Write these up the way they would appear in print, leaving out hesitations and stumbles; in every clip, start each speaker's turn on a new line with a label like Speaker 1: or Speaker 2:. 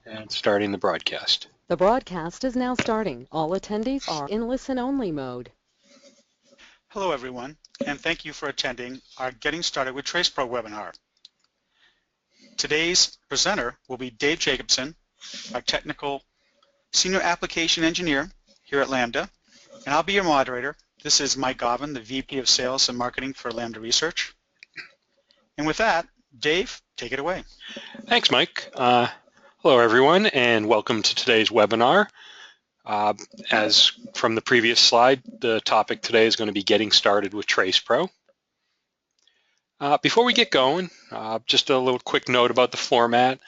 Speaker 1: And starting the broadcast.
Speaker 2: The broadcast is now starting. All attendees are in listen-only mode.
Speaker 3: Hello everyone, and thank you for attending our Getting Started with TracePro webinar. Today's presenter will be Dave Jacobson, our Technical Senior Application Engineer here at Lambda, and I'll be your moderator. This is Mike Govin, the VP of Sales and Marketing for Lambda Research. And with that, Dave, take it away.
Speaker 1: Thanks, Mike. Hello everyone, and welcome to today's webinar. As from the previous slide, the topic today is going to be getting started with TracePro. Before we get going, just a little quick note about the format.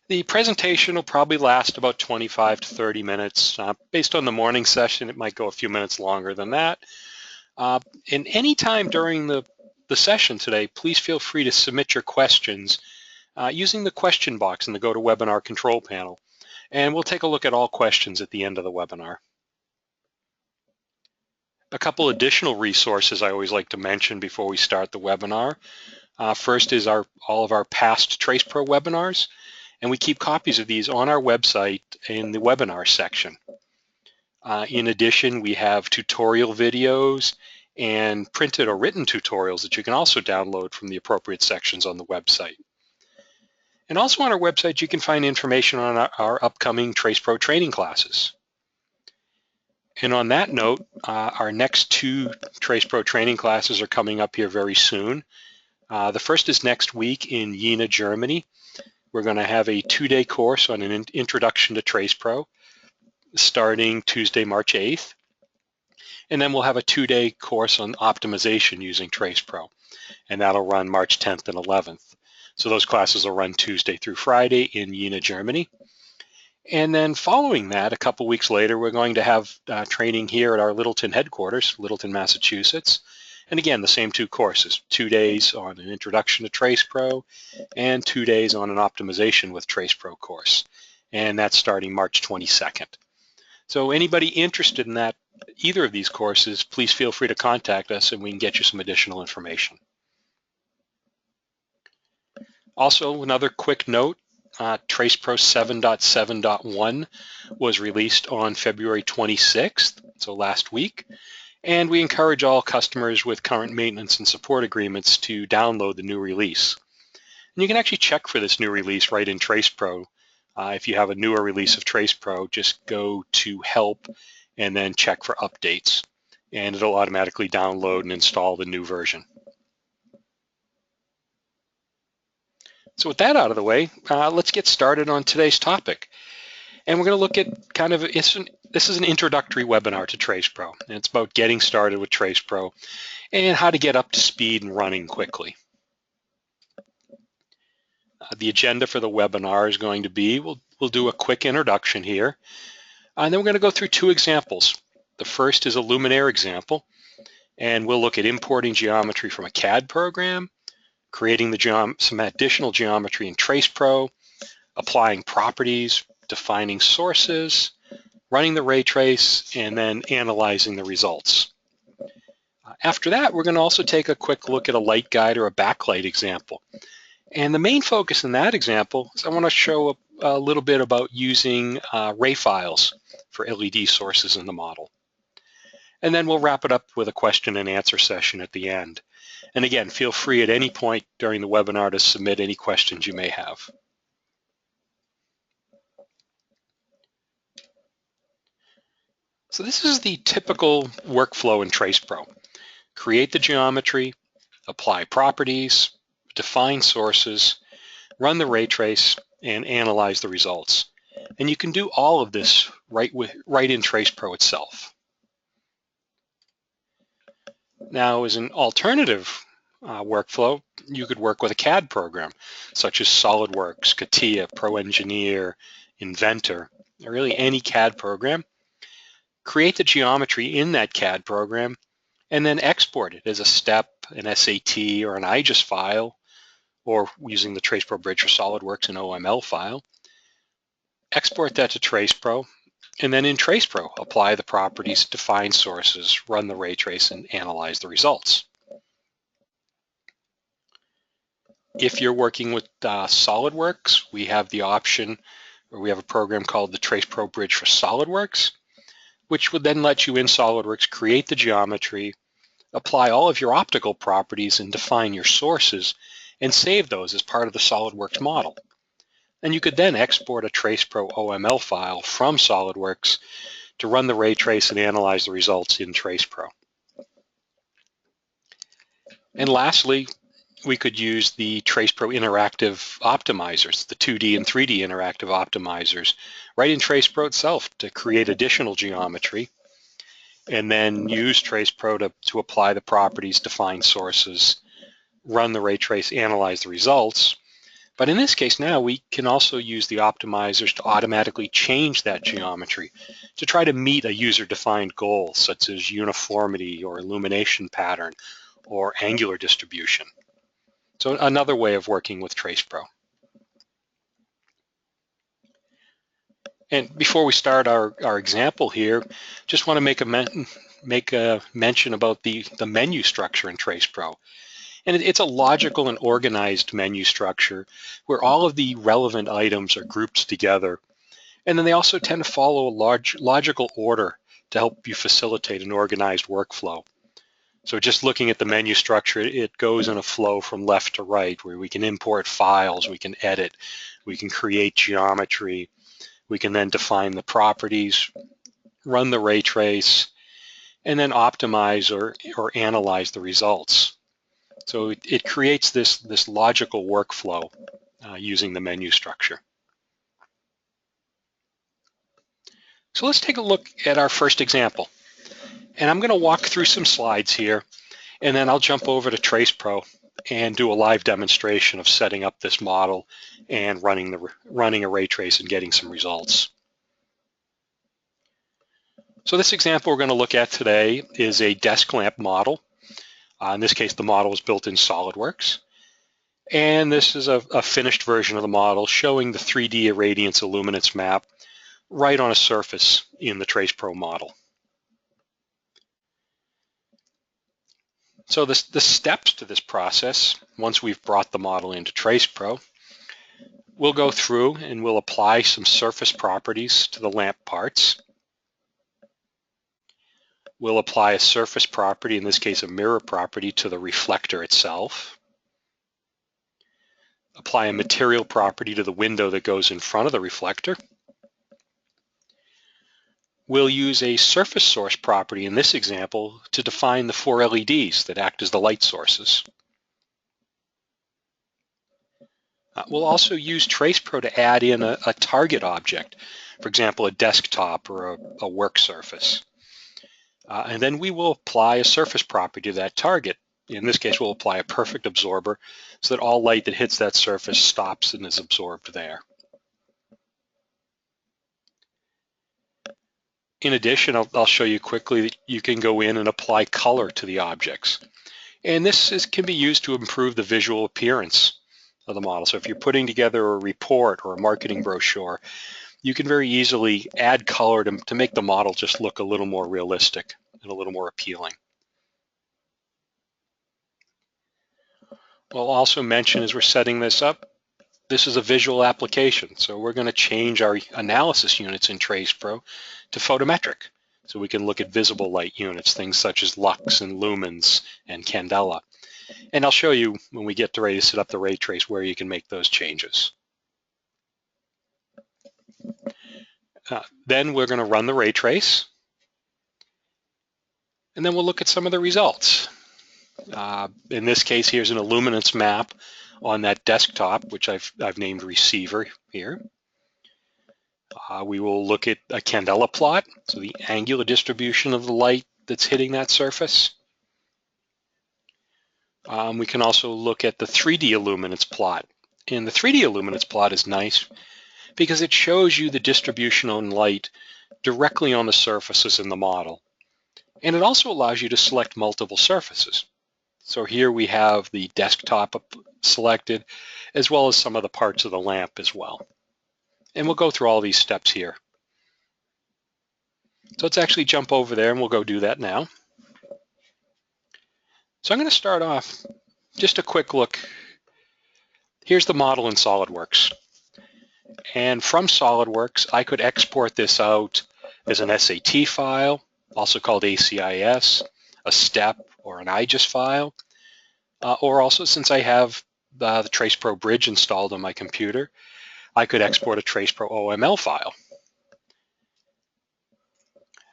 Speaker 1: The presentation will probably last about 25 to 30 minutes. Based on the morning session, it might go a few minutes longer than that. And any time during the session today, please feel free to submit your questions using the question box in the GoToWebinar control panel. And we'll take a look at all questions at the end of the webinar. A couple additional resources I always like to mention before we start the webinar. First is all of our past TracePro webinars, and we keep copies of these on our website in the webinar section. In addition, we have tutorial videos and printed or written tutorials that you can also download from the appropriate sections on the website. And also on our website, you can find information on our upcoming TracePro training classes. And on that note, our next two TracePro training classes are coming up here very soon. The first is next week in Jena, Germany. We're going to have a 2-day course on an introduction to TracePro starting Tuesday, March 8th. And then we'll have a 2-day course on optimization using TracePro, and that'll run March 10th and 11th. So those classes will run Tuesday through Friday in Jena, Germany. And then following that, a couple weeks later, we're going to have training here at our Littleton headquarters, Littleton, Massachusetts. And again, the same two courses, 2 days on an introduction to TracePro and 2 days on an optimization with TracePro course. And that's starting March 22nd. So anybody interested in that, either of these courses, please feel free to contact us and we can get you some additional information. Also, another quick note, TracePro 7.7.1 was released on February 26th, so last week, and we encourage all customers with current maintenance and support agreements to download the new release. And you can actually check for this new release right in TracePro. If you have a newer release of TracePro, just go to Help and then check for updates, and it'll automatically download and install the new version. So with that out of the way, let's get started on today's topic. And we're going to look at kind of, this is an introductory webinar to TracePro. And it's about getting started with TracePro and how to get up to speed and running quickly. The agenda for the webinar is going to be, we'll do a quick introduction here. And then we're going to go through two examples. The first is a luminaire example, and we'll look at importing geometry from a CAD program, creating some additional geometry in TracePro, applying properties, defining sources, running the ray trace, and then analyzing the results. After that, we're going to also take a quick look at a light guide or a backlight example. And the main focus in that example is I want to show a little bit about using ray files for LED sources in the model. And then we'll wrap it up with a question and answer session at the end. And again, feel free at any point during the webinar to submit any questions you may have. So this is the typical workflow in TracePro. Create the geometry, apply properties, define sources, run the ray trace, and analyze the results. And you can do all of this right in TracePro itself. Now, as an alternative workflow, you could work with a CAD program, such as SolidWorks, CATIA, ProEngineer, Inventor, or really any CAD program. Create the geometry in that CAD program, and then export it as a STEP, an SAT, or an IGES file, or using the TracePro Bridge for SolidWorks, an OML file. Export that to TracePro, and then in TracePro, apply the properties, define sources, run the ray trace, and analyze the results. If you're working with SolidWorks, we have the option where we have a program called the TracePro Bridge for SolidWorks, which would then let you in SolidWorks create the geometry, apply all of your optical properties, and define your sources, and save those as part of the SolidWorks model. And you could then export a TracePro OML file from SolidWorks to run the ray trace and analyze the results in TracePro. And lastly, we could use the TracePro interactive optimizers, the 2D and 3D interactive optimizers, right in TracePro itself to create additional geometry, and then use TracePro to apply the properties, define sources, run the ray trace, analyze the results. But in this case now, we can also use the optimizers to automatically change that geometry to try to meet a user-defined goal, such as uniformity or illumination pattern or angular distribution. So another way of working with TracePro. And before we start our example here, just want to make a mention about the menu structure in TracePro. And it's a logical and organized menu structure where all of the relevant items are grouped together. And then they also tend to follow a logical order to help you facilitate an organized workflow. So just looking at the menu structure, it goes in a flow from left to right, where we can import files, we can edit, we can create geometry, we can then define the properties, run the ray trace, and then optimize or analyze the results. So it creates this logical workflow using the menu structure. So let's take a look at our first example. And I'm going to walk through some slides here, and then I'll jump over to TracePro and do a live demonstration of setting up this model and running a ray trace and getting some results. So this example we're going to look at today is a desk lamp model. In this case, the model was built in SolidWorks. And this is a finished version of the model showing the 3D irradiance illuminance map right on a surface in the TracePro model. So the steps to this process, once we've brought the model into TracePro, we'll go through and we'll apply some surface properties to the lamp parts. We'll apply a surface property, in this case a mirror property, to the reflector itself. Apply a material property to the window that goes in front of the reflector. We'll use a surface source property in this example to define the 4 LEDs that act as the light sources. We'll also use TracePro to add in a target object, for example, a desktop or a work surface. And then we will apply a surface property to that target. In this case, we'll apply a perfect absorber so that all light that hits that surface stops and is absorbed there. In addition, I'll show you quickly that you can go in and apply color to the objects. And this can be used to improve the visual appearance of the model. So if you're putting together a report or a marketing brochure, you can very easily add color to make the model just look a little more realistic and a little more appealing. I'll also mention as we're setting this up, this is a visual application. So we're going to change our analysis units in TracePro to photometric. So we can look at visible light units, things such as lux and lumens and candela. And I'll show you when we get ready to set up the ray trace where you can make those changes. Then we're going to run the ray trace. And then we'll look at some of the results. In this case, here's an illuminance map on that desktop, which I've named receiver here. We will look at a candela plot, so the angular distribution of the light that's hitting that surface. We can also look at the 3D illuminance plot. And the 3D illuminance plot is nice because it shows you the distribution on light directly on the surfaces in the model. And it also allows you to select multiple surfaces. So here we have the desktop selected, as well as some of the parts of the lamp as well. And we'll go through all these steps here. So let's actually jump over there and we'll go do that now. So I'm going to start off, just a quick look. Here's the model in SolidWorks. And from SolidWorks, I could export this out as an SAT file, also called ACIS, a STEP, or an IGES file, or also, since I have the TracePro bridge installed on my computer, I could export a TracePro OML file.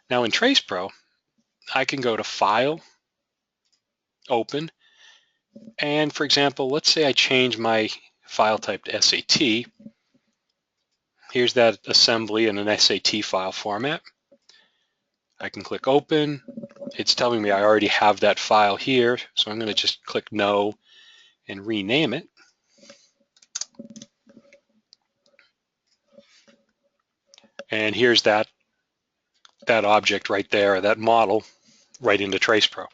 Speaker 1: Now in TracePro, I can go to File, Open, and for example, let's say I change my file type to SAT. Here's that assembly in an SAT file format. I can click Open. It's telling me I already have that file here, so I'm going to just click No and rename it. And here's that object right there, that model, right into TracePro.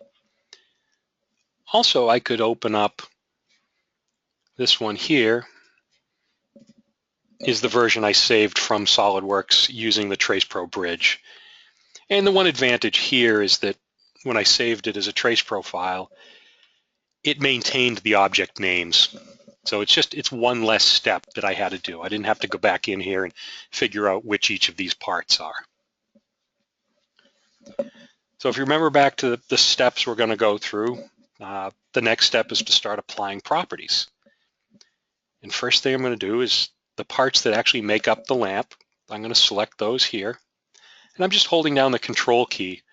Speaker 1: Also, I could open up this one here, is the version I saved from SolidWorks using the TracePro bridge. And the one advantage here is that when I saved it as a TracePro file, it maintained the object names. So it's one less step that I had to do. I didn't have to go back in here and figure out which each of these parts are. So if you remember back to the steps we're going to go through, the next step is to start applying properties. And first thing I'm going to do is the parts that actually make up the lamp, I'm going to select those here. And I'm just holding down the Control key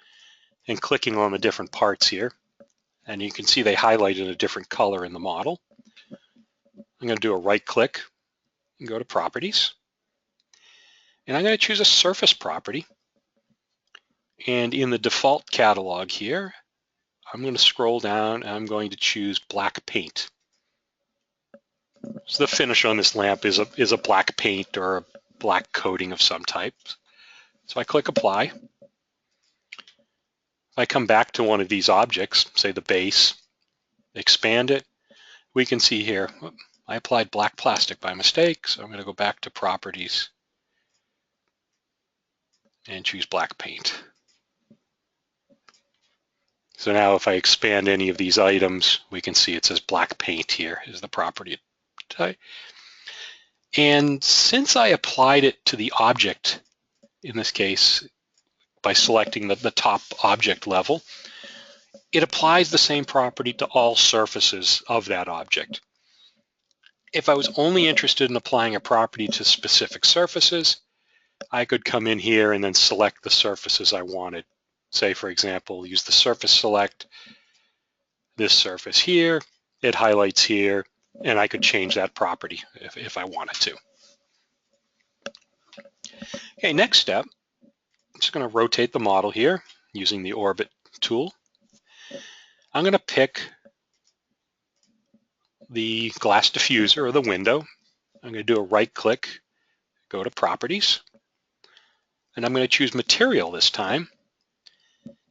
Speaker 1: and clicking on the different parts here. And you can see they highlighted a different color in the model. I'm going to do a right click and go to Properties. And I'm going to choose a surface property. And in the default catalog here, I'm going to scroll down and I'm going to choose black paint. So the finish on this lamp is a black paint or a black coating of some type. So I click Apply. If I come back to one of these objects, say the base, expand it, we can see here, I applied black plastic by mistake, so I'm going to go back to Properties and choose black paint. So now if I expand any of these items, we can see it says black paint here is the property type. And since I applied it to the object, in this case, by selecting the top object level, it applies the same property to all surfaces of that object. If I was only interested in applying a property to specific surfaces, I could come in here and then select the surfaces I wanted. Say, for example, use the surface select, this surface here, it highlights here, and I could change that property if I wanted to. Okay, next step, I'm just going to rotate the model here using the Orbit tool. I'm going to pick the glass diffuser or the window. I'm going to do a right click, go to Properties, and I'm going to choose Material this time.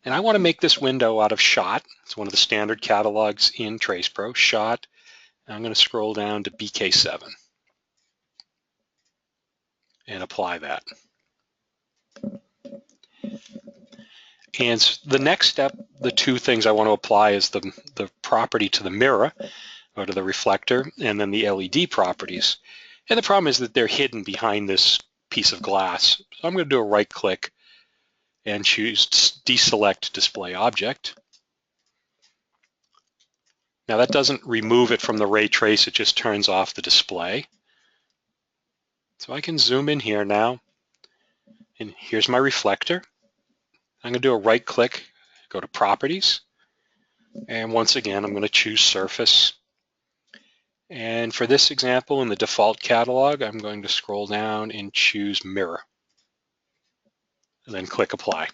Speaker 1: And I want to make this window out of shot. It's one of the standard catalogs in TracePro, shot. And I'm going to scroll down to BK7 and apply that. And the next step, the two things I want to apply is the property to the mirror or to the reflector, and then the LED properties. And the problem is that they're hidden behind this piece of glass. So I'm going to do a right click and choose Deselect Display Object. Now that doesn't remove it from the ray trace, it just turns off the display. So I can zoom in here now, and here's my reflector. I'm going to do a right click, go to Properties, and once again I'm going to choose Surface. And for this example, in the default catalog, I'm going to scroll down and choose Mirror, and then click Apply.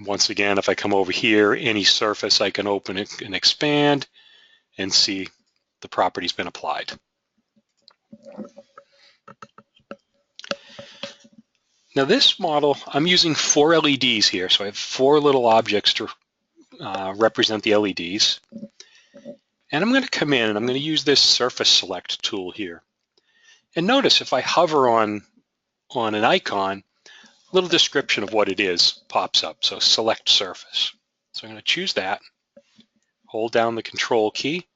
Speaker 1: Once again, if I come over here, any surface I can open it and expand and see the property's been applied. Now this model, I'm using 4 LEDs here, so I have 4 little objects to represent the LEDs. And I'm going to come in and I'm going to use this Surface Select tool here. And notice if I hover on an icon, a little description of what it is pops up. So Select Surface. So I'm going to choose that, hold down the Control key,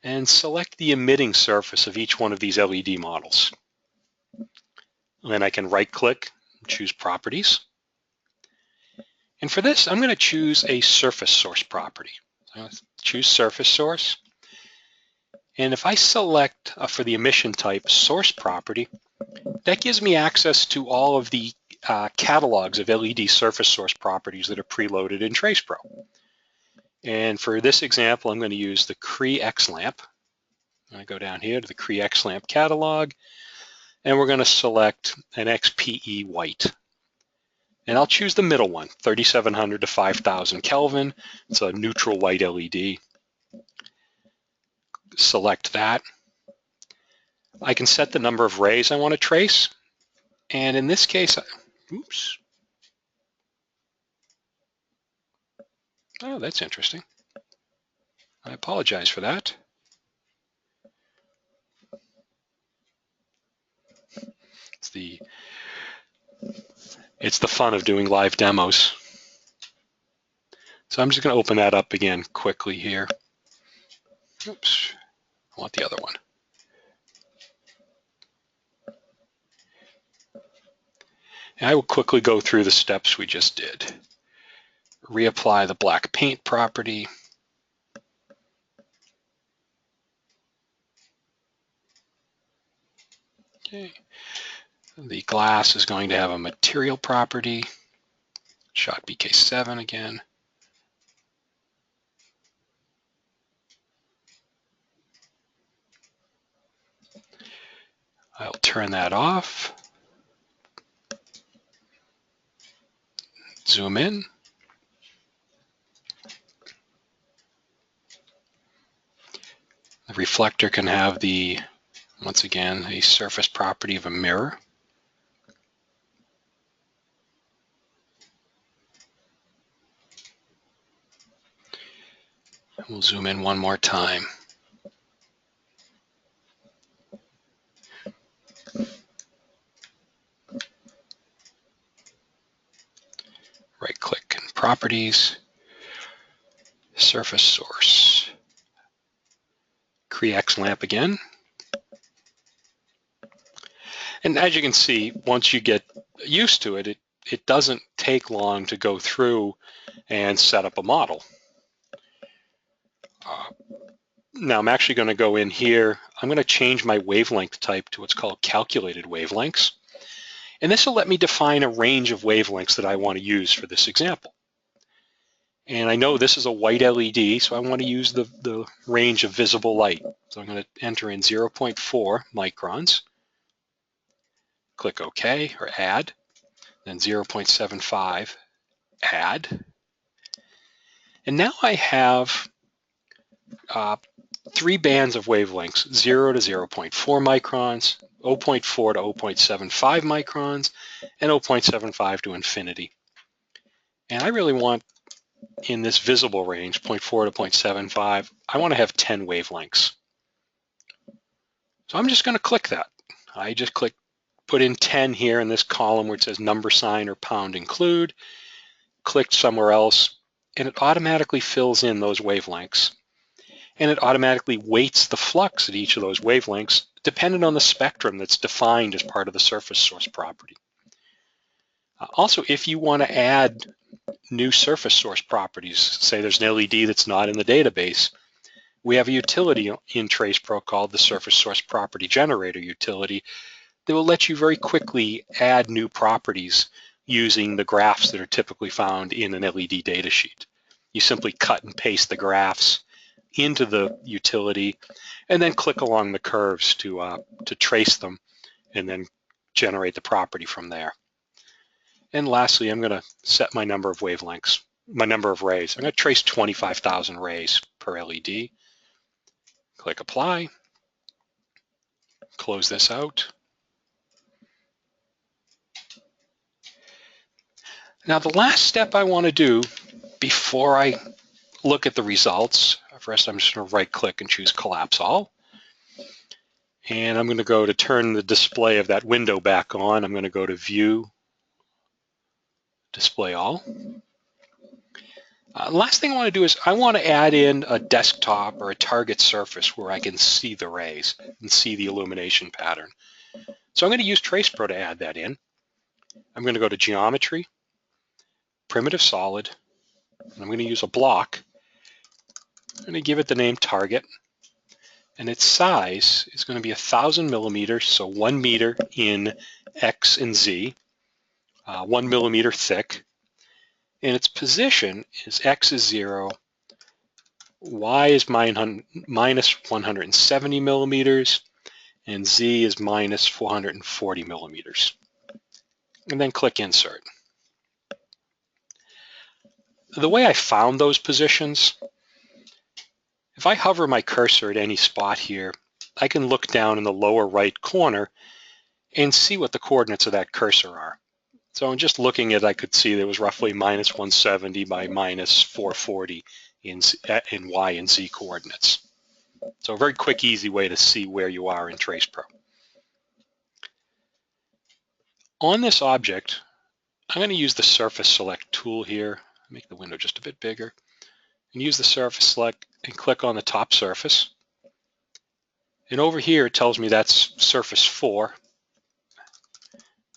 Speaker 1: and select the emitting surface of each one of these LED models. And then I can right-click, choose Properties. And for this, I'm going to choose a surface source property. I'll choose Surface Source. And if I select for the emission type source property, that gives me access to all of the catalogs of LED surface source properties that are preloaded in TracePro. And for this example, I'm going to use the Cree X lamp. I'm going to go down here to the Cree X lamp catalog, and we're going to select an XPE white. And I'll choose the middle one, 3700 to 5000 Kelvin. It's a neutral white LED. Select that. I can set the number of rays I want to trace. And in this case, oops. Oh, that's interesting. I apologize for that. It's the fun of doing live demos. So I'm just going to open that up again quickly here. Oops, I want the other one. And I will quickly go through the steps we just did. Reapply the black paint property. Okay. The glass is going to have a material property. Shot BK7 again. I'll turn that off. Zoom in. The reflector can have the, once again, a surface property of a mirror. And we'll zoom in one more time. Right-click in Properties, Surface Source. Cree X lamp again. And as you can see, once you get used to it, it doesn't take long to go through and set up a model. Now I'm actually going to go in here. I'm going to change my wavelength type to what's called calculated wavelengths. And this will let me define a range of wavelengths that I want to use for this example. And I know this is a white LED, so I want to use the range of visible light. So I'm going to enter in 0.4 microns. Click OK or Add. Then 0.75, Add. And now I have 3 bands of wavelengths, 0 to 0.4 microns, 0.4 to 0.75 microns, and 0.75 to infinity. And I really want, in this visible range, 0.4 to 0.75, I want to have 10 wavelengths. So I'm just going to click that. I just put in 10 here in this column where it says number sign or pound include, click somewhere else, and it automatically fills in those wavelengths. And it automatically weights the flux at each of those wavelengths dependent on the spectrum that's defined as part of the surface source property. Also, if you want to add new surface source properties, say there's an LED that's not in the database, we have a utility in TracePro called the Surface Source Property Generator utility that will let you very quickly add new properties using the graphs that are typically found in an LED datasheet. You simply cut and paste the graphs into the utility and then click along the curves to trace them and then generate the property from there. And lastly, I'm going to set my number of wavelengths, my number of rays. I'm going to trace 25,000 rays per LED. Click Apply. Close this out. Now the last step I want to do before I look at the results, first I'm just going to right click and choose Collapse All. And I'm going to go to turn the display of that window back on. I'm going to go to View, Display All. Last thing I want to do is I want to add in a desktop or a target surface where I can see the rays and see the illumination pattern. So I'm going to use TracePro to add that in. I'm going to go to Geometry, Primitive Solid, and I'm going to use a block. I'm going to give it the name Target, and its size is going to be 1,000 millimeters, so 1 meter in X and Z, 1 millimeter thick, and its position is X is 0, Y is minus 170 millimeters, and Z is minus 440 millimeters. And then click Insert. The way I found those positions, if I hover my cursor at any spot here, I can look down in the lower right corner and see what the coordinates of that cursor are. So in just looking at it, I could see there was roughly minus 170 by minus 440 in Y and Z coordinates. So a very quick, easy way to see where you are in TracePro. On this object, I'm going to use the Surface Select tool here, make the window just a bit bigger, and use the Surface Select and click on the top surface. And over here, it tells me that's Surface 4,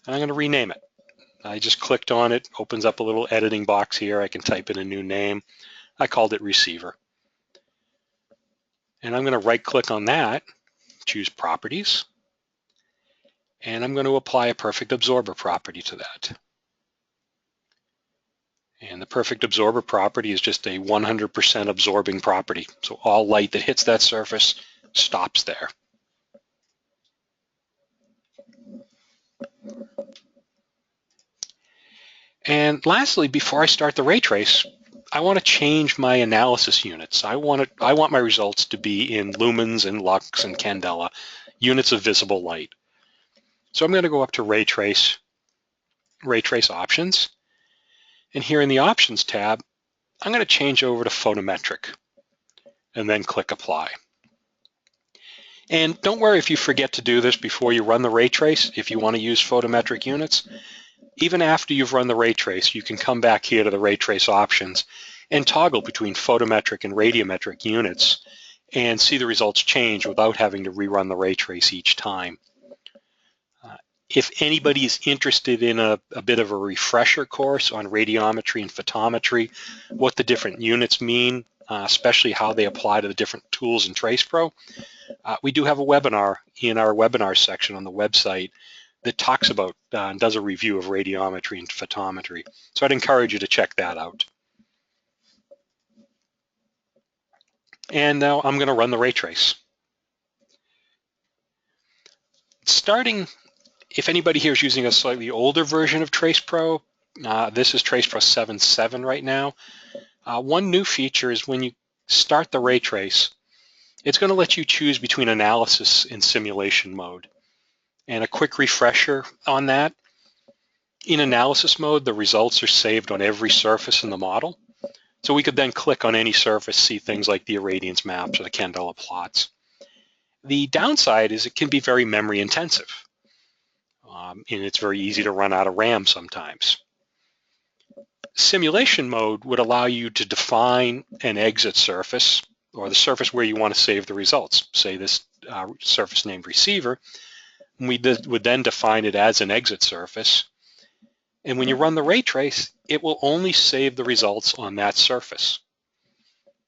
Speaker 1: and I'm going to rename it. I just clicked on it, opens up a little editing box here. I can type in a new name. I called it Receiver. And I'm going to right-click on that, choose Properties, and I'm going to apply a Perfect Absorber property to that. And the Perfect Absorber property is just a 100% absorbing property. So all light that hits that surface stops there. And lastly, before I start the ray trace, I want to change my analysis units. I want my results to be in lumens and lux and candela, units of visible light. So I'm going to go up to Ray Trace Options. And here in the Options tab, I'm going to change over to Photometric and then click Apply. And don't worry if you forget to do this before you run the ray trace. If you want to use photometric units, even after you've run the ray trace, you can come back here to the ray trace options and toggle between photometric and radiometric units and see the results change without having to rerun the ray trace each time. If anybody is interested in a bit of a refresher course on radiometry and photometry, what the different units mean, especially how they apply to the different tools in TracePro, we do have a webinar in our webinar section on the website that talks about and does a review of radiometry and photometry. So I'd encourage you to check that out. And now I'm going to run the ray trace. Starting, if anybody here is using a slightly older version of TracePro, this is TracePro 7.7 right now. One new feature is when you start the ray trace, it's going to let you choose between analysis and simulation mode. And a quick refresher on that, in analysis mode, the results are saved on every surface in the model. So we could then click on any surface, see things like the irradiance maps or the candela plots. The downside is it can be very memory intensive. And it's very easy to run out of RAM sometimes. Simulation mode would allow you to define an exit surface or the surface where you want to save the results. Say this surface named Receiver. We would then define it as an exit surface. And when you run the ray trace, it will only save the results on that surface.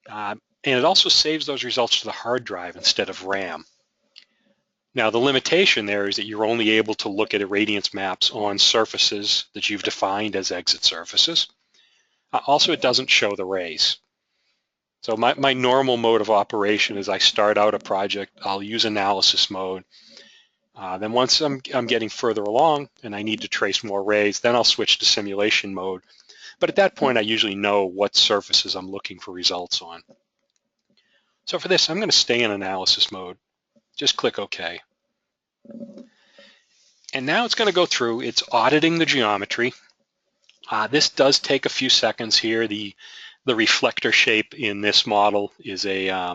Speaker 1: And it also saves those results to the hard drive instead of RAM. Now, the limitation there is that you're only able to look at irradiance maps on surfaces that you've defined as exit surfaces. Also, it doesn't show the rays. So my normal mode of operation is I start out a project, I'll use analysis mode. Then once I'm getting further along and I need to trace more rays, then I'll switch to simulation mode. But at that point, I usually know what surfaces I'm looking for results on. So for this, I'm going to stay in analysis mode. Just click OK. And now it's going to go through. It's auditing the geometry. This does take a few seconds here. The reflector shape in this model is a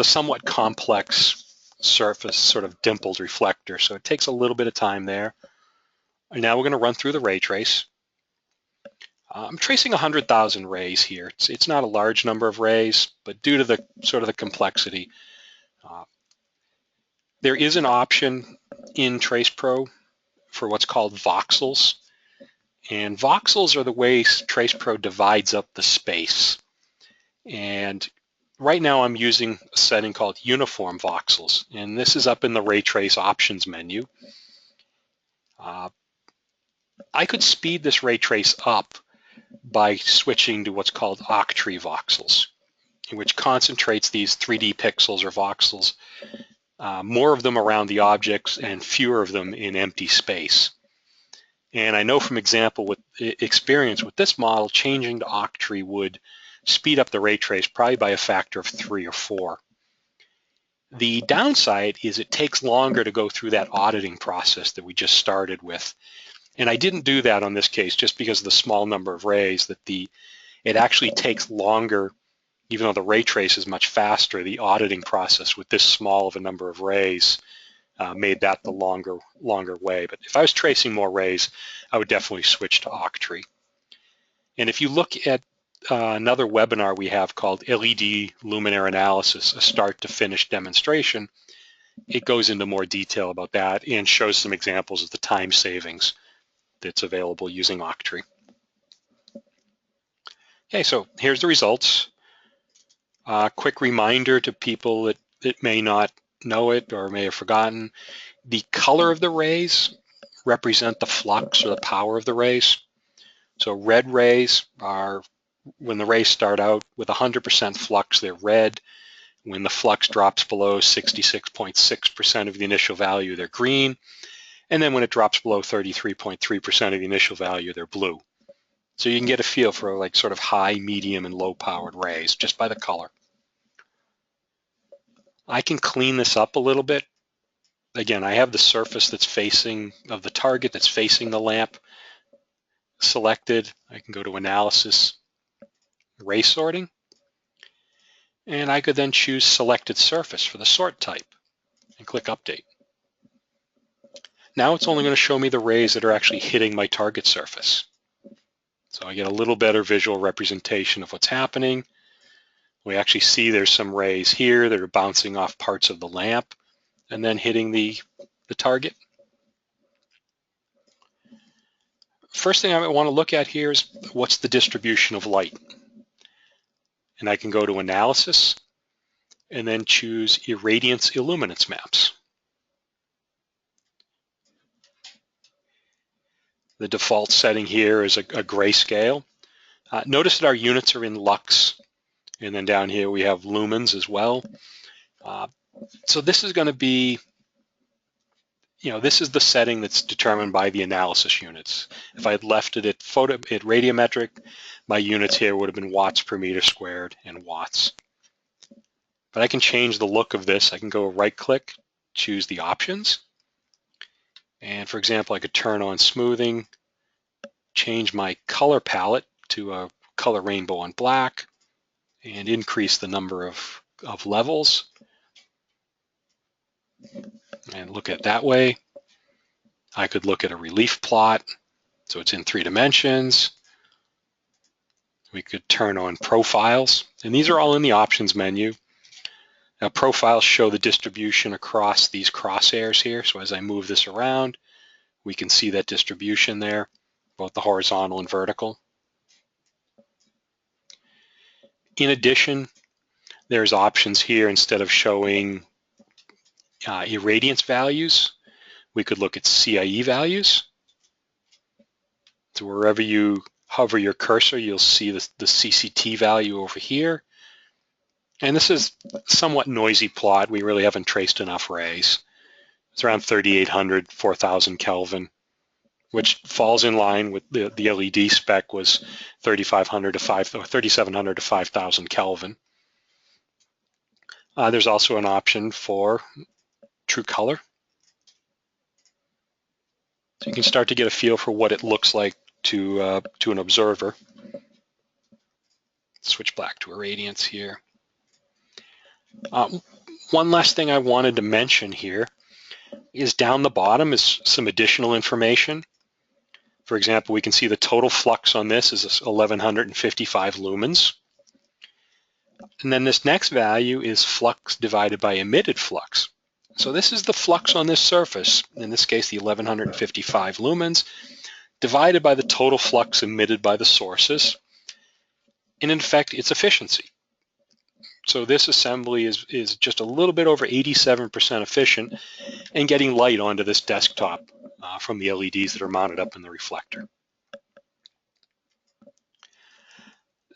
Speaker 1: somewhat complex surface, sort of dimpled reflector. So it takes a little bit of time there. And now we're going to run through the ray trace. I'm tracing 100,000 rays here. It's not a large number of rays, but due to the sort of the complexity, there is an option in TracePro for what's called voxels. And voxels are the way TracePro divides up the space. And right now I'm using a setting called uniform voxels. And this is up in the Ray Trace options menu. I could speed this ray trace up by switching to what's called octree voxels, which concentrates these 3D pixels or voxels, more of them around the objects and fewer of them in empty space. And I know from experience with this model, changing to octree would speed up the ray trace probably by a factor of 3 or 4. The downside is it takes longer to go through that auditing process that we just started with. And I didn't do that on this case just because of the small number of rays, that it actually takes longer, even though the ray trace is much faster. The auditing process with this small of a number of rays made that the longer way. But if I was tracing more rays, I would definitely switch to octree. And if you look at another webinar we have called LED Luminaire Analysis, a start to finish demonstration, it goes into more detail about that and shows some examples of the time savings that's available using octree. Okay, so here's the results. Quick reminder to people that may not know it or may have forgotten. The color of the rays represent the flux or the power of the rays. So red rays are, when the rays start out with 100% flux, they're red. When the flux drops below 66.6% of the initial value, they're green. And then when it drops below 33.3% of the initial value, they're blue. So you can get a feel for like sort of high, medium, and low powered rays just by the color. I can clean this up a little bit. Again, I have the surface that's facing of the target that's facing the lamp selected. I can go to Analysis, Ray Sorting, and I could then choose Selected Surface for the sort type and click Update. Now it's only going to show me the rays that are actually hitting my target surface. So I get a little better visual representation of what's happening. We actually see there's some rays here that are bouncing off parts of the lamp and then hitting the target. First thing I might want to look at here is what's the distribution of light. And I can go to Analysis and then choose Irradiance Illuminance Maps. The default setting here is a grayscale. Notice that our units are in lux, and then down here we have lumens as well. So this is going to be, this is the setting that's determined by the analysis units. If I had left it at radiometric, my units here would have been watts per meter squared and watts. But I can change the look of this. I can go right-click, choose the options. And for example, I could turn on smoothing, change my color palette to a color rainbow on black, and increase the number of levels. And look at it that way. I could look at a relief plot, so it's in 3 dimensions. We could turn on profiles, and these are all in the options menu. Now profiles show the distribution across these crosshairs here, so as I move this around, we can see that distribution there, both the horizontal and vertical. In addition, there's options here. Instead of showing irradiance values, we could look at CIE values. So wherever you hover your cursor, you'll see the CCT value over here. And this is somewhat noisy plot. We really haven't traced enough rays. It's around 3,800, 4,000 Kelvin, which falls in line with the LED spec was 3,700 to 5,000 Kelvin. There's also an option for true color. So you can start to get a feel for what it looks like to an observer. Switch back to irradiance here. One last thing I wanted to mention here is down the bottom is some additional information. For example, we can see the total flux on this is 1155 lumens. And then this next value is flux divided by emitted flux. So this is the flux on this surface, in this case the 1155 lumens, divided by the total flux emitted by the sources, and in fact its efficiency. So this assembly is just a little bit over 87% efficient in getting light onto this desktop from the LEDs that are mounted up in the reflector.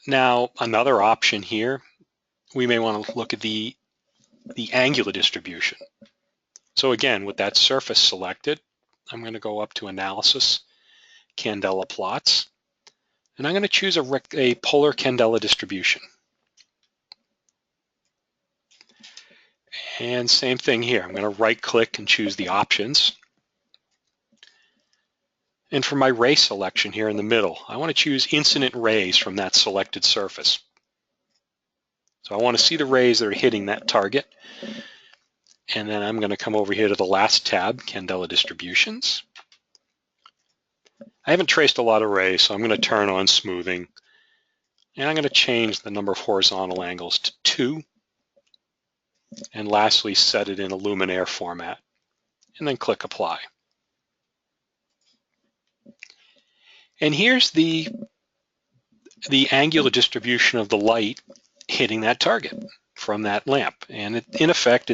Speaker 1: Now another option here, we may want to look at the angular distribution. So again, with that surface selected, I'm going to go up to Analysis, Candela Plots, and I'm going to choose a polar candela distribution. And same thing here, I'm going to right-click and choose the options. And for my ray selection here in the middle, I want to choose incident rays from that selected surface. So I want to see the rays that are hitting that target. And then I'm going to come over here to the last tab, Candela Distributions. I haven't traced a lot of rays, so I'm going to turn on smoothing. And I'm going to change the number of horizontal angles to 2. And lastly, set it in a luminaire format. And then click Apply. And here's the angular distribution of the light hitting that target from that lamp. And in effect,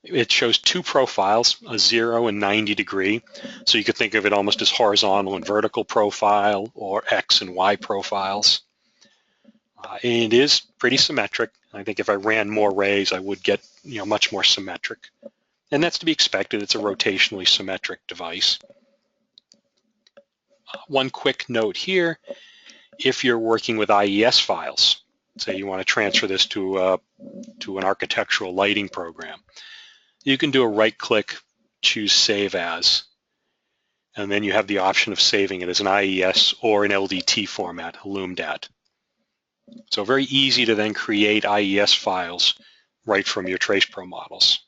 Speaker 1: it shows two profiles, a 0 and 90 degree. So you could think of it almost as horizontal and vertical profile, or X and Y profiles. And it is pretty symmetric. I think if I ran more rays, I would get much more symmetric. And that's to be expected. It's a rotationally symmetric device. One quick note here, if you're working with IES files, say you want to transfer this to an architectural lighting program, you can do a right-click, choose Save As, and then you have the option of saving it as an IES or an LDT format, Illumdat. So very easy to then create IES files right from your TracePro models.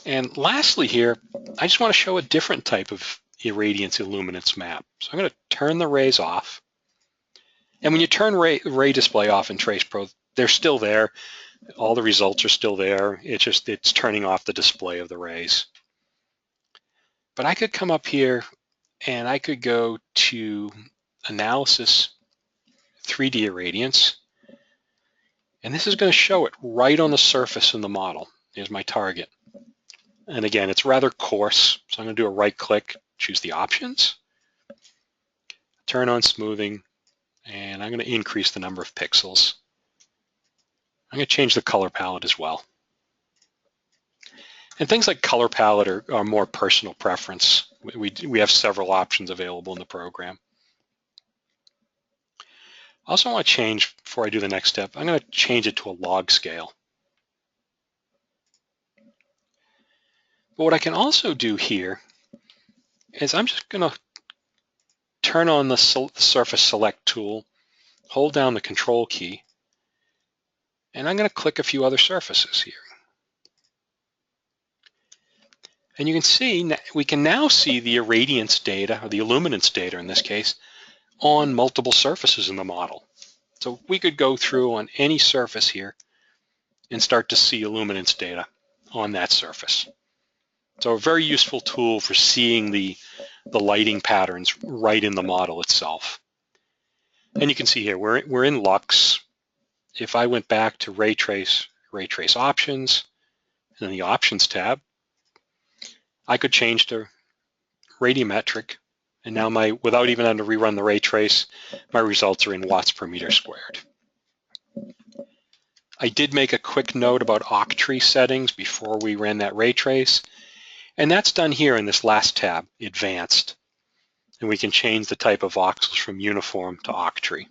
Speaker 1: And lastly here, I just want to show a different type of irradiance illuminance map. So I'm going to turn the rays off. And when you turn ray display off in TracePro, they're still there. All the results are still there. It's turning off the display of the rays. But I could come up here and I could go to Analysis, 3D Irradiance. And this is going to show it right on the surface in the model. Here's my target. And again, it's rather coarse. So I'm going to do a right click, choose the options, turn on smoothing, and I'm going to increase the number of pixels. I'm going to change the color palette as well. And things like color palette are more personal preference. We have several options available in the program. I also want to change, before I do the next step, I'm going to change it to a log scale. But what I can also do here is I'm just going to turn on the Surface Select tool, hold down the Control key, and I'm going to click a few other surfaces here. And you can see, we can now see the irradiance data, or the illuminance data in this case, on multiple surfaces in the model. So we could go through on any surface here and start to see illuminance data on that surface. So a very useful tool for seeing the lighting patterns right in the model itself. And you can see here, we're in Lux. If I went back to Ray Trace Options, and then the Options tab, I could change to radiometric, and now without even having to rerun the ray trace, my results are in watts per meter squared. I did make a quick note about octree settings before we ran that ray trace, and that's done here in this last tab, Advanced. And we can change the type of voxels from uniform to octree.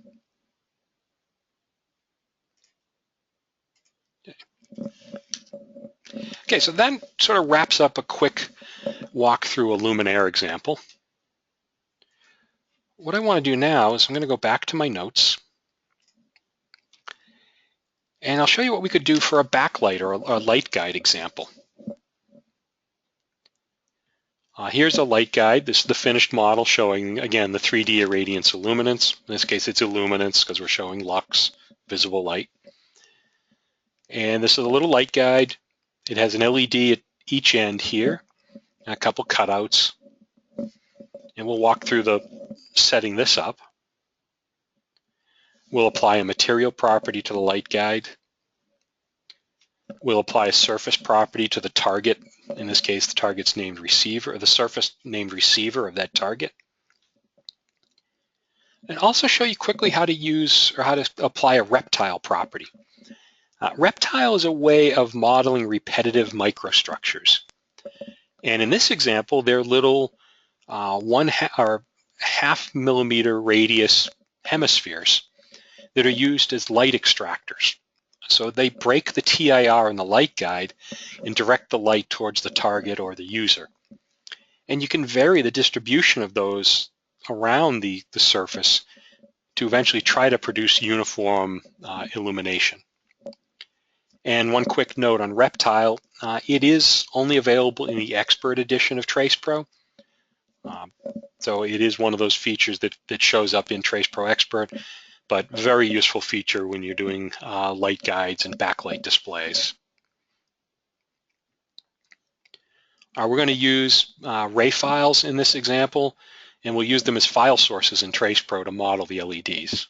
Speaker 1: Okay, so that sort of wraps up a quick walk through a luminaire example. What I want to do now is I'm going to go back to my notes, and I'll show you what we could do for a backlight or a light guide example. Here's a light guide. This is the finished model showing, again, the 3D irradiance illuminance. In this case, it's illuminance because we're showing lux, visible light. And this is a little light guide. It has an LED at each end here, and a couple cutouts. And we'll walk through setting this up. We'll apply a material property to the light guide. We'll apply a surface property to the target. In this case, the target's named receiver, or the surface named receiver of that target. And also show you quickly how to use or how to apply a reptile property. Reptile is a way of modeling repetitive microstructures. And in this example, they're little 1/2 millimeter radius hemispheres that are used as light extractors. So they break the TIR in the light guide and direct the light towards the target or the user. And you can vary the distribution of those around the surface to eventually try to produce uniform illumination. And one quick note on Reptile, it is only available in the Expert edition of TracePro. So it is one of those features that shows up in TracePro Expert, but very useful feature when you're doing light guides and backlight displays. We're going to use ray files in this example, and we'll use them as file sources in TracePro to model the LEDs.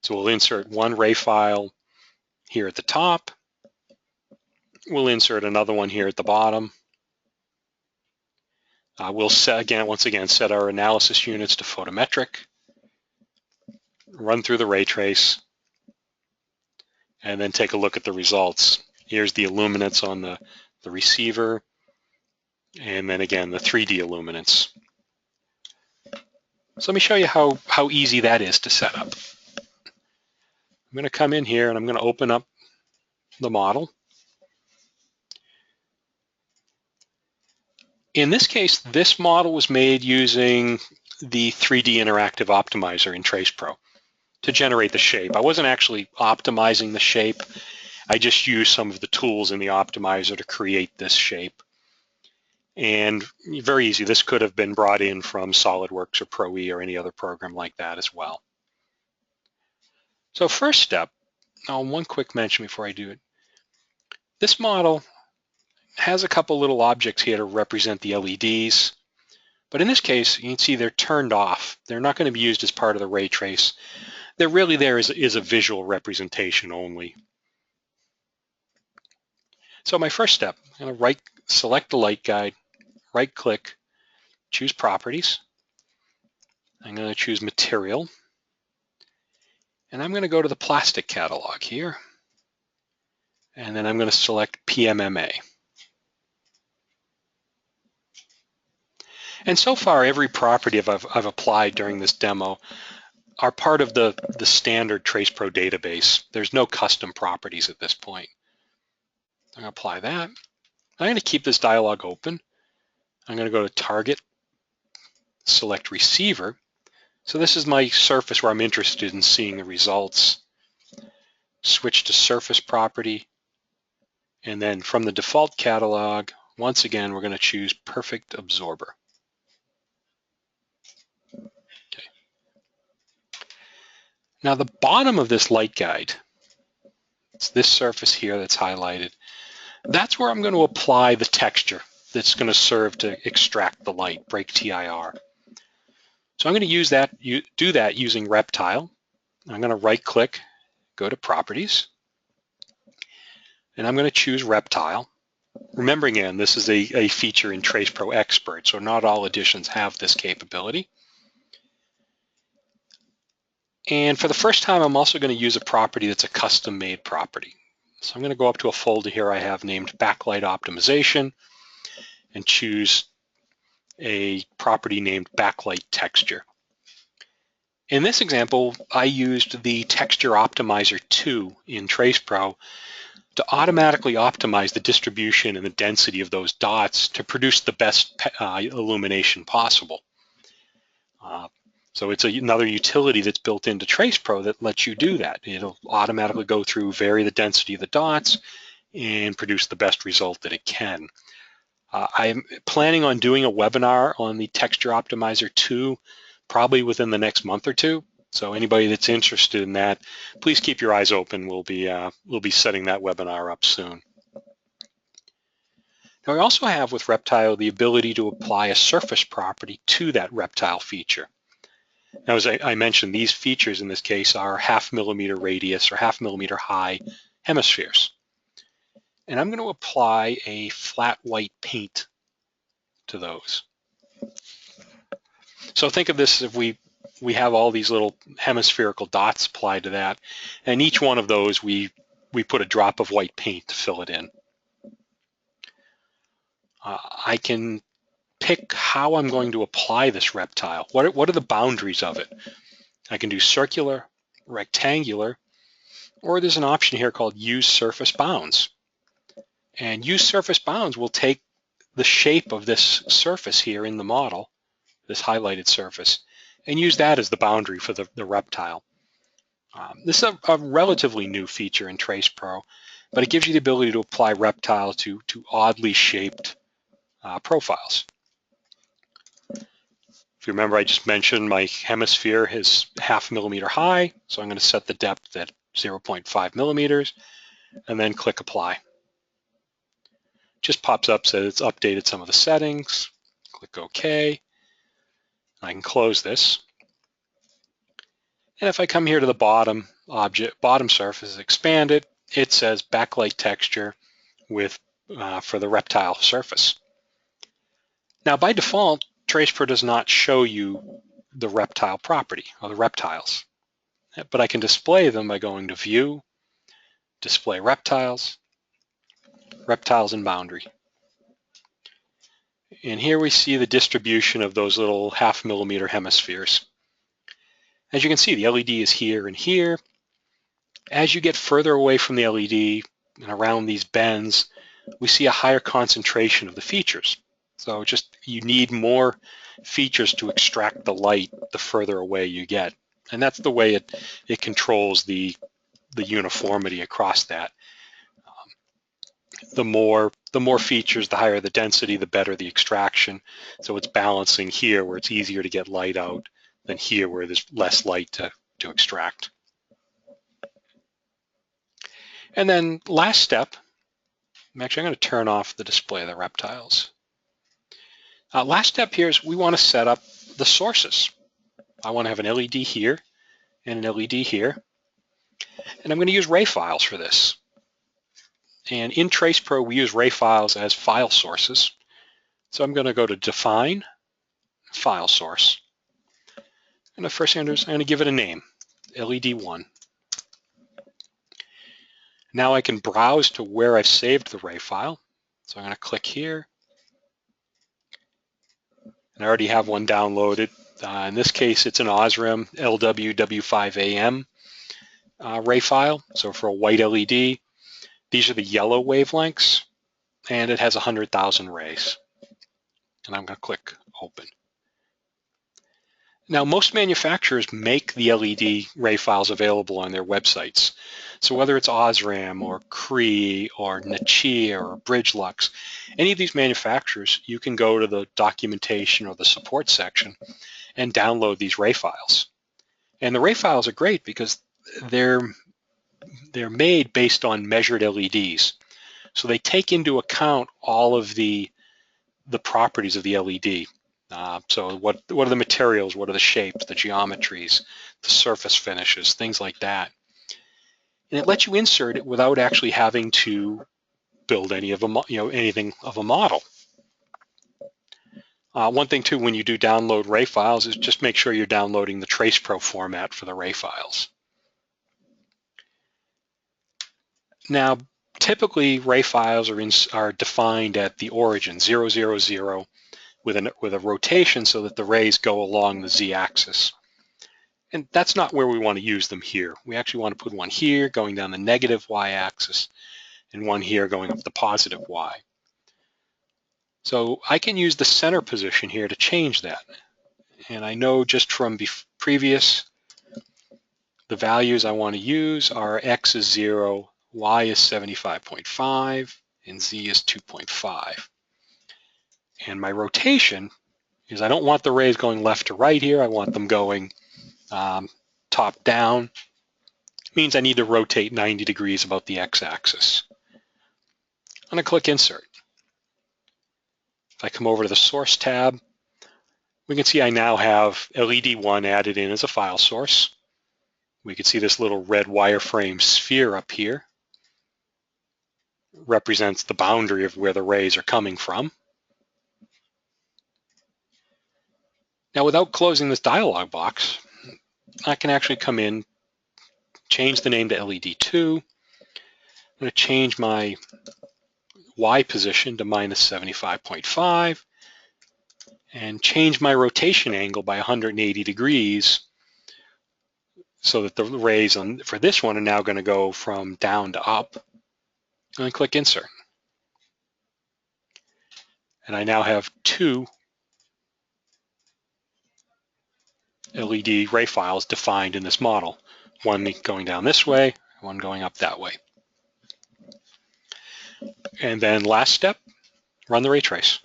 Speaker 1: So we'll insert one ray file here at the top. We'll insert another one here at the bottom. We'll once again set our analysis units to photometric, run through the ray trace, and then take a look at the results. Here's the illuminance on the receiver, and then again the 3D illuminance. So let me show you how easy that is to set up. I'm going to come in here and I'm going to open up the model. In this case, this model was made using the 3D Interactive Optimizer in TracePro to generate the shape. I wasn't actually optimizing the shape. I just used some of the tools in the optimizer to create this shape. And very easy. This could have been brought in from SolidWorks or Pro-E or any other program like that as well. So first step, one quick mention before I do it. This model has a couple little objects here to represent the LEDs. But in this case, you can see they're turned off. They're not going to be used as part of the ray trace. They're really there as a visual representation only. So my first step, I'm going to select the light guide, right click, choose properties. I'm going to choose material. And I'm going to go to the plastic catalog here. And then I'm going to select PMMA. And so far, every property I've applied during this demo are part of the standard TracePro database. There's no custom properties at this point. I'm going to apply that. I'm going to keep this dialog open. I'm going to go to Target, select Receiver. So this is my surface where I'm interested in seeing the results. Switch to Surface Property. And then from the default catalog, once again, we're going to choose Perfect Absorber. Now the bottom of this light guide, it's this surface here that's highlighted. That's where I'm going to apply the texture that's going to serve to extract the light, break TIR. So I'm going to do that using Reptile. I'm going to right click, go to Properties, and I'm going to choose Reptile. Remembering again, this is a feature in TracePro Expert, so not all editions have this capability. And for the first time, I'm also going to use a property that's a custom-made property. So I'm going to go up to a folder here I have named Backlight Optimization and choose a property named Backlight Texture. In this example, I used the Texture Optimizer 2 in TracePro to automatically optimize the distribution and the density of those dots to produce the best illumination possible. So it's another utility that's built into TracePro that lets you do that. It'll automatically go through, vary the density of the dots, and produce the best result that it can. I'm planning on doing a webinar on the Texture Optimizer 2 probably within the next month or two. So anybody that's interested in that, please keep your eyes open. We'll be setting that webinar up soon. Now we also have with Reptile the ability to apply a surface property to that Reptile feature. Now, as I mentioned, these features in this case are 0.5 millimeter radius or 0.5 millimeter high hemispheres. And I'm going to apply a flat white paint to those. So think of this if we have all these little hemispherical dots applied to that, and each one of those we put a drop of white paint to fill it in. I can pick how I'm going to apply this Reptile. What are the boundaries of it? I can do circular, rectangular, or there's an option here called Use Surface Bounds. And Use Surface Bounds will take the shape of this surface here in the model, this highlighted surface, and use that as the boundary for the Reptile. This is a relatively new feature in TracePro, but it gives you the ability to apply Reptile to oddly shaped profiles. If you remember, I just mentioned my hemisphere is 0.5 millimeter high, so I'm going to set the depth at 0.5 millimeters, and then click Apply. Just pops up, says it's updated some of the settings. Click OK. I can close this. And if I come here to the bottom surface, expand it, it says backlight texture with for the Reptile surface. Now, by default, TracePro does not show you the Reptile property or the reptiles, but I can display them by going to View, Display Reptiles, Reptiles and Boundary. And here we see the distribution of those little 0.5 millimeter hemispheres. As you can see, the LED is here and here. As you get further away from the LED and around these bends, we see a higher concentration of the features. So you need more features to extract the light the further away you get. And that's the way it controls the uniformity across that. The more features, the higher the density, the better the extraction. So it's balancing here where it's easier to get light out than here where there's less light to extract. And then last step, I'm going to turn off the display of the reptiles. Last step here is we want to set up the sources. I want to have an LED here and an LED here. And I'm going to use ray files for this. And in TracePro, we use ray files as file sources. So I'm going to go to Define, File Source. And the first thing I'm going to give it a name, LED1. Now I can browse to where I've saved the ray file. So I'm going to click here. And I already have one downloaded. In this case, it's an Osram LWW5AM ray file. So for a white LED, these are the yellow wavelengths, and it has 100,000 rays. And I'm going to click Open. Now, most manufacturers make the LED ray files available on their websites. So whether it's Osram or Cree or Nichia or Bridgelux, any of these manufacturers, you can go to the documentation or the support section and download these ray files. And the ray files are great because they're made based on measured LEDs. So they take into account all of the properties of the LED. So what are the materials, what are the shapes, the geometries, the surface finishes, things like that. And it lets you insert it without actually having to build anything of a model. One thing too, when you do download ray files, is just make sure you're downloading the TracePro format for the ray files. Now, typically ray files are defined at the origin 0, 0, 0 with a rotation so that the rays go along the z-axis. And that's not where we want to use them here. We actually want to put one here going down the negative y-axis and one here going up the positive y. So I can use the center position here to change that. And I know just from previous, the values I want to use are x is 0, y is 75.5, and z is 2.5. And my rotation is I don't want the rays going left to right here. I want them going top down. It means I need to rotate 90 degrees about the x-axis. I'm going to click Insert. If I come over to the Source tab, we can see I now have LED1 added in as a file source. We can see this little red wireframe sphere up here. Represents the boundary of where the rays are coming from. Now, without closing this dialog box, I can actually come in, change the name to LED2. I'm going to change my Y position to -75.5 and change my rotation angle by 180 degrees so that the rays for this one are now going to go from down to up. And click Insert. And I now have two LED ray files defined in this model. One going down this way, one going up that way. And then last step, run the ray trace.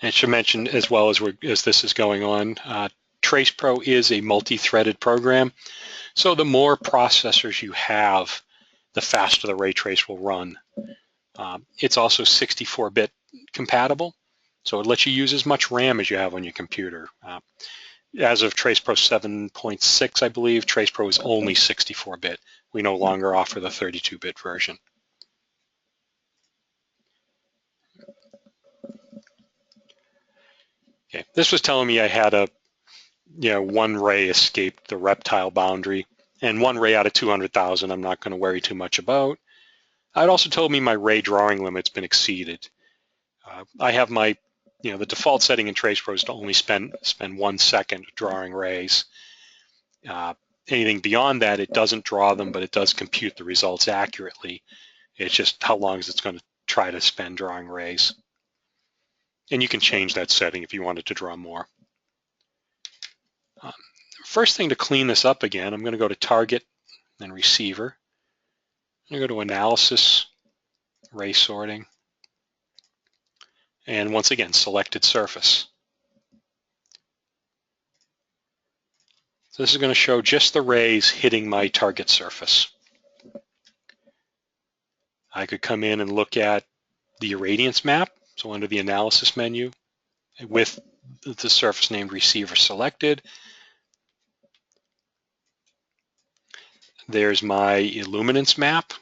Speaker 1: And it should mention as well as this is going on, TracePro is a multi-threaded program. So the more processors you have, the faster the ray trace will run. It's also 64-bit compatible, so it lets you use as much RAM as you have on your computer. As of TracePro 7.6, I believe, TracePro is only 64-bit. We no longer offer the 32-bit version. Okay, this was telling me I had one ray escaped the reptile boundary, and one ray out of 200,000 I'm not going to worry too much about. It also told me my ray drawing limit's been exceeded. I have my, the default setting in TracePro is to only spend 1 second drawing rays. Anything beyond that, it doesn't draw them, but it does compute the results accurately. It's just how long is it going to try to spend drawing rays. And you can change that setting if you wanted to draw more. First thing to clean this up again, I'm going to go to Target and Receiver. I'm going to go to Analysis, Ray Sorting, and once again, Selected Surface. So this is going to show just the rays hitting my target surface. I could come in and look at the irradiance map, so under the Analysis menu, with the surface named Receiver selected. There's my illuminance map.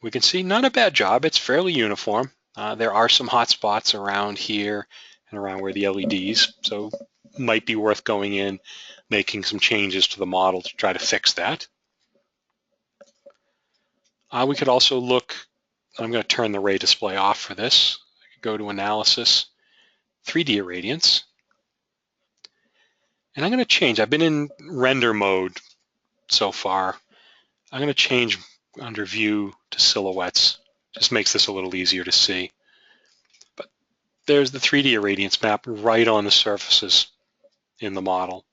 Speaker 1: We can see not a bad job. It's fairly uniform. There are some hot spots around here and around where the LEDs, so might be worth going in, making some changes to the model to try to fix that. We could also look, I'm going to turn the ray display off for this. I could go to Analysis, 3D Irradiance. And I'm going to change, I've been in render mode so far. I'm going to change under View to Silhouettes. Just makes this a little easier to see. But there's the 3D irradiance map right on the surfaces in the model.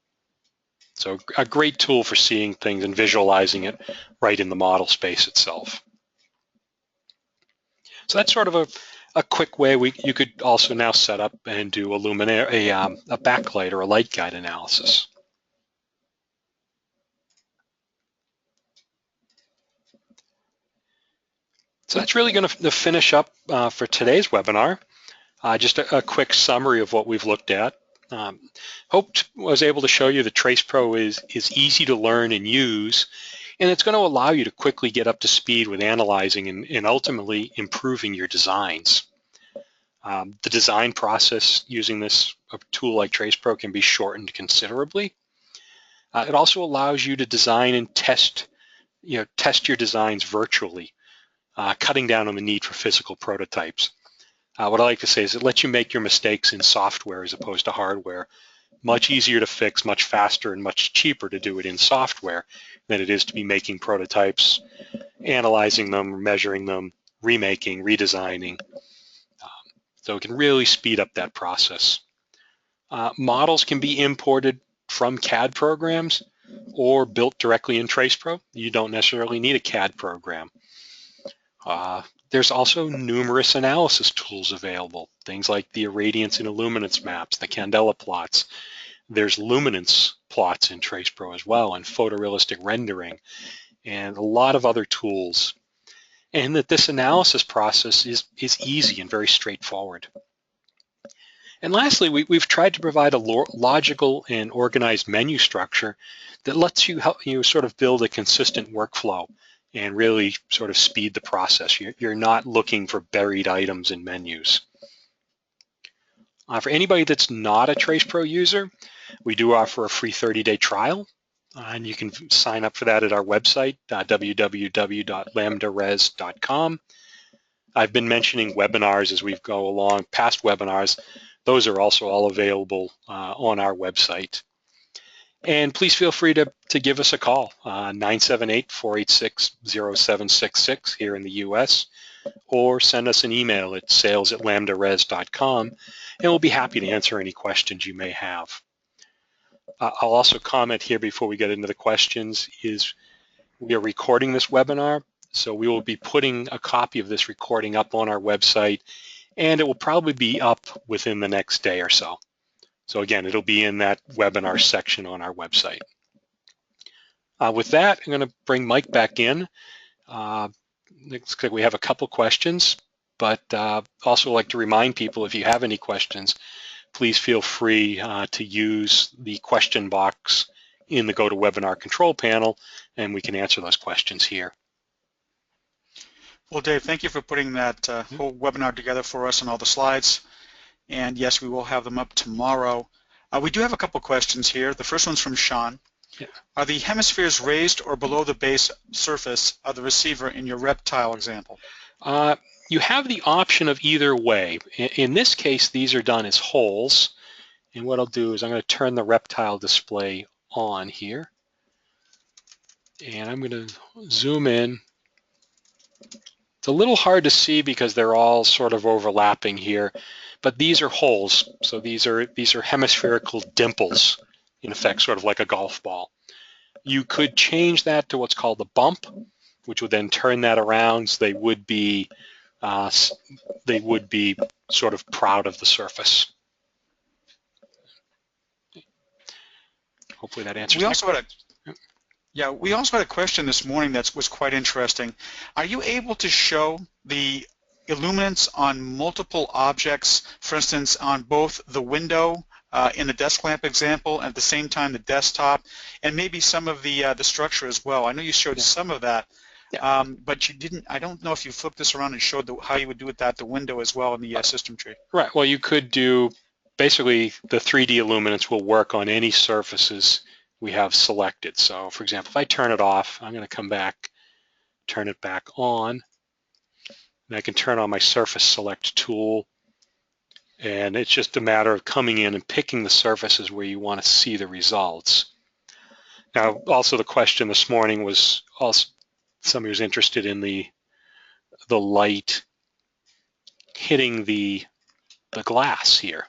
Speaker 1: So a great tool for seeing things and visualizing it right in the model space itself. So that's sort of a quick way. You could also now set up and do a backlight or a light guide analysis. So that's really going to finish up for today's webinar. Just a quick summary of what we've looked at. Hoped was able to show you that TracePro is easy to learn and use, and it's going to allow you to quickly get up to speed with analyzing and ultimately improving your designs. The design process using this tool like TracePro can be shortened considerably. It also allows you to design and test your designs virtually, cutting down on the need for physical prototypes. What I like to say is it lets you make your mistakes in software as opposed to hardware. Much easier to fix, much faster, and much cheaper to do it in software than it is to be making prototypes, analyzing them, measuring them, remaking, redesigning. So it can really speed up that process. Models can be imported from CAD programs, or built directly in TracePro. You don't necessarily need a CAD program. There's also numerous analysis tools available, things like the irradiance and illuminance maps, the candela plots. There's luminance plots in TracePro as well, and photorealistic rendering, and a lot of other tools. And that this analysis process is easy and very straightforward. And lastly, we've tried to provide a logical and organized menu structure that lets you sort of build a consistent workflow and really sort of speed the process. You're not looking for buried items in menus. For anybody that's not a TracePro user, we do offer a free 30-day trial, and you can sign up for that at our website, www.lambdares.com. I've been mentioning webinars as we go along, past webinars. Those are also all available on our website. And please feel free to give us a call, 978-486-0766 here in the US, or send us an email at sales@lambdares.com, and we'll be happy to answer any questions you may have. I'll also comment here before we get into the questions is we are recording this webinar, so we will be putting a copy of this recording up on our website, and it will probably be up within the next day or so. So again, it'll be in that webinar section on our website. With that, I'm going to bring Mike back in. Looks like we have a couple questions, but also like to remind people, if you have any questions, please feel free to use the question box in the GoToWebinar control panel, and we can answer those questions here.
Speaker 3: Well, Dave, thank you for putting that whole webinar together for us and all the slides. And yes, we will have them up tomorrow. We do have a couple questions here. The first one's from Sean.
Speaker 1: Yeah.
Speaker 3: Are the hemispheres raised or below the base surface of the receiver in your reptile example?
Speaker 1: You have the option of either way. In this case, these are done as holes. And what I'll do is I'm going to turn the reptile display on here. And I'm going to zoom in. It's a little hard to see because they're all sort of overlapping here, but these are holes. So these are hemispherical dimples, in effect, sort of like a golf ball. You could change that to what's called a bump, which would then turn that around so they would be sort of proud of the surface. Hopefully that answers.
Speaker 3: We also had a question this morning that was quite interesting. Are you able to show the illuminance on multiple objects, for instance, on both the window in the desk lamp example, and at the same time the desktop, and maybe some of the structure as well? I know you showed some of that, but you didn't. I don't know if you flipped this around and showed how you would do it at the window as well in the system tree.
Speaker 1: Right. Well, you could do basically the 3D illuminance will work on any surfaces we have selected. So, for example, if I turn it off, I'm going to come back, turn it back on, and I can turn on my surface select tool, and it's just a matter of coming in and picking the surfaces where you want to see the results. Now, also the question this morning was also somebody was interested in the light hitting the glass here.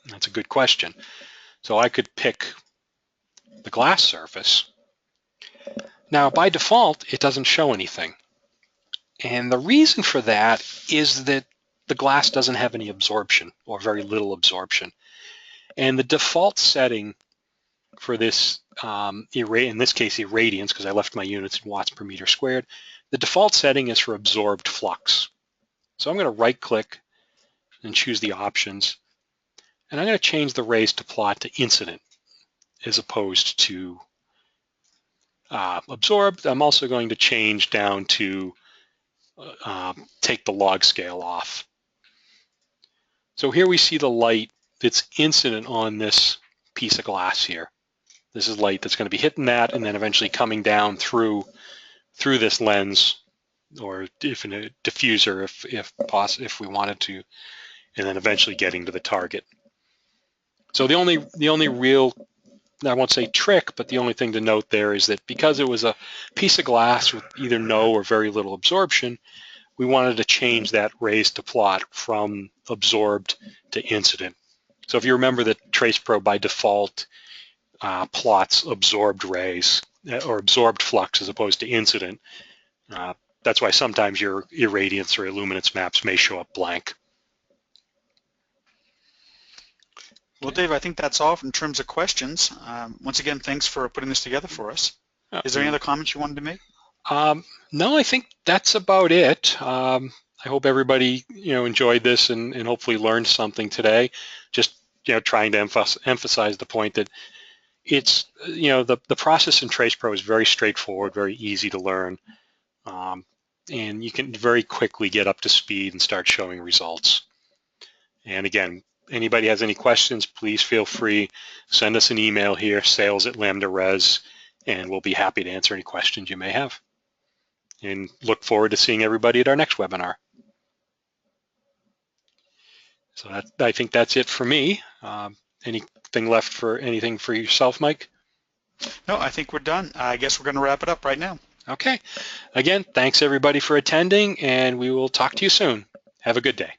Speaker 1: That's a good question. So I could pick the glass surface. Now, by default, it doesn't show anything. And the reason for that is that the glass doesn't have any absorption, or very little absorption. And the default setting for this, in this case, irradiance, because I left my units in watts per meter squared, the default setting is for absorbed flux. So I'm going to right-click and choose the options. And I'm going to change the raise to plot to incident as opposed to absorbed. I'm also going to change down to take the log scale off. So here we see the light that's incident on this piece of glass here. This is light that's going to be hitting that and then eventually coming down through this lens, or if in a diffuser if we wanted to, and then eventually getting to the target. So the only real, I won't say trick, but the only thing to note there is that because it was a piece of glass with either no or very little absorption, we wanted to change that raise to plot from absorbed to incident. So if you remember that TracePro by default plots absorbed rays or absorbed flux as opposed to incident. That's why sometimes your irradiance or illuminance maps may show up blank.
Speaker 3: Well, Dave, I think that's all in terms of questions. Once again, thanks for putting this together for us. Is there any other comments you wanted to make?
Speaker 1: No, I think that's about it. I hope everybody enjoyed this and hopefully learned something today. Just trying to emphasize the point that it's the process in TracePro is very straightforward, very easy to learn, and you can very quickly get up to speed and start showing results. And again, anybody has any questions, please feel free, send us an email here, sales@lambdares, and we'll be happy to answer any questions you may have. And look forward to seeing everybody at our next webinar. So I think that's it for me. Anything left for anything for yourself, Mike?
Speaker 3: No, I think we're done. I guess we're going to wrap it up right now.
Speaker 1: Okay. Again, thanks everybody for attending, and we will talk to you soon. Have a good day.